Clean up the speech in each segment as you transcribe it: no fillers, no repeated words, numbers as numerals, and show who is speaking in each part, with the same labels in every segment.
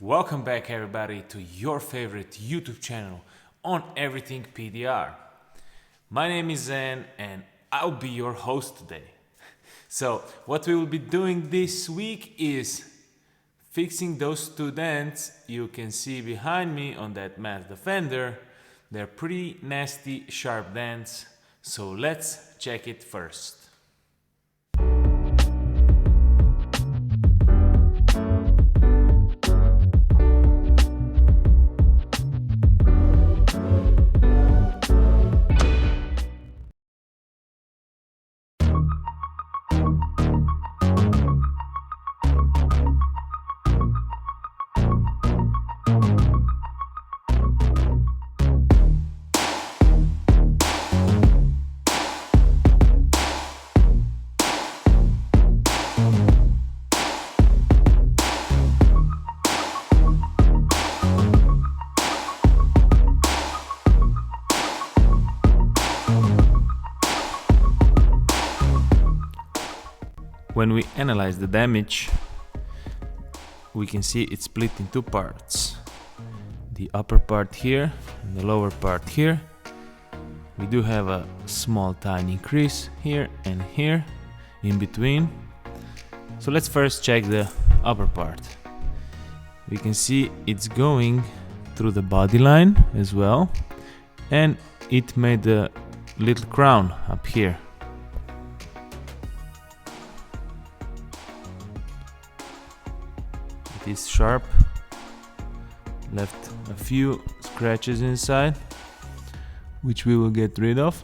Speaker 1: Welcome back, everybody, to your favorite YouTube channel on everything PDR. My name is Zen and I'll be your host today. So what we will be doing this week is fixing those two dents you can see behind me on that Mazda Fender. They're pretty nasty, sharp dents, so let's check it first. When we analyze the damage, we can see it's split in two parts. The upper part here and the lower part here. We do have a small tiny crease here and here in between. So let's first check the upper part. We can see it's going through the body line as well, and it made a little crown up here. It is sharp, left a few scratches inside, which we will get rid of.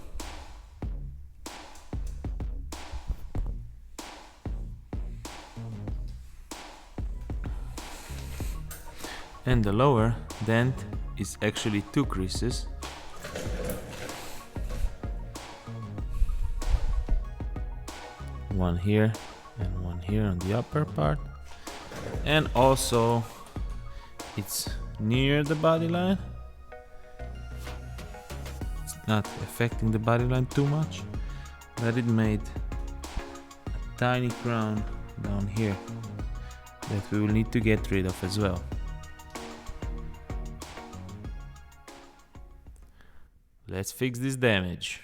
Speaker 1: And the lower dent is actually two creases. One here and one here on the upper part. And also it's near the body line. It's not affecting the body line too much, but it made a tiny crown down here that we will need to get rid of as well. Let's fix this damage.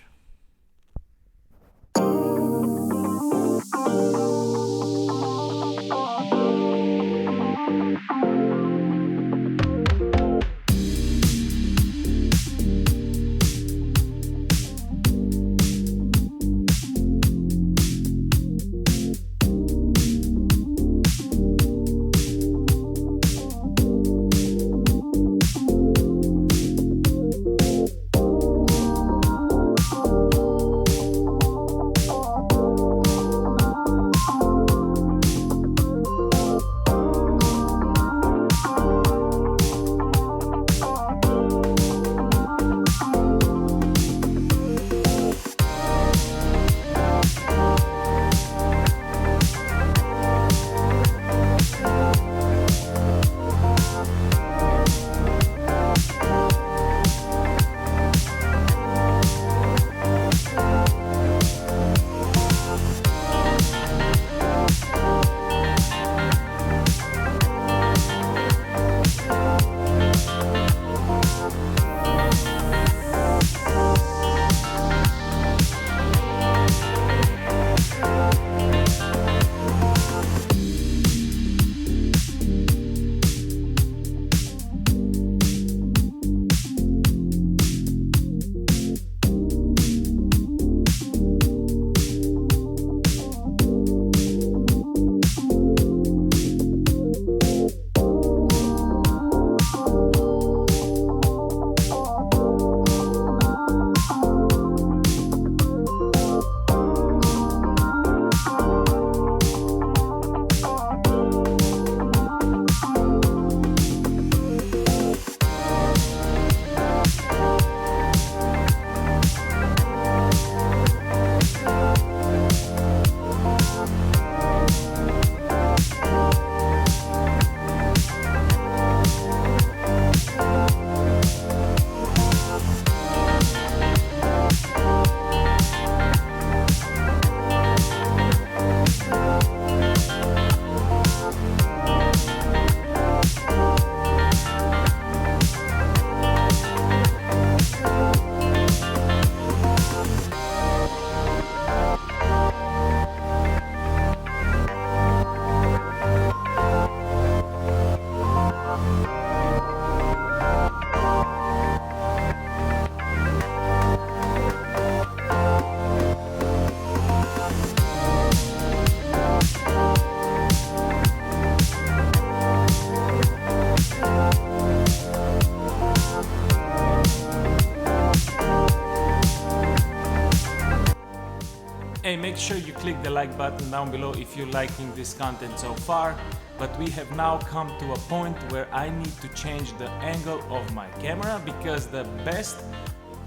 Speaker 1: make sure you click the like button down below if you're liking this content so far. But we have now come to a point where I need to change the angle of my camera, because the best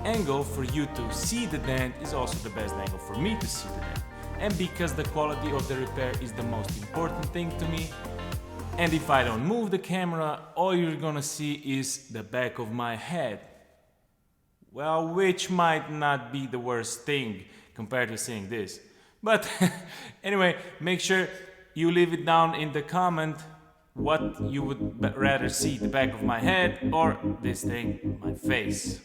Speaker 1: angle for you to see the dent is also the best angle for me to see the dent. And because the quality of the repair is the most important thing to me. And if I don't move the camera, all you're gonna see is the back of my head. Well, which might not be the worst thing compared to seeing this. But anyway, make sure you leave it down in the comment what you would rather see, the back of my head or this thing, my face.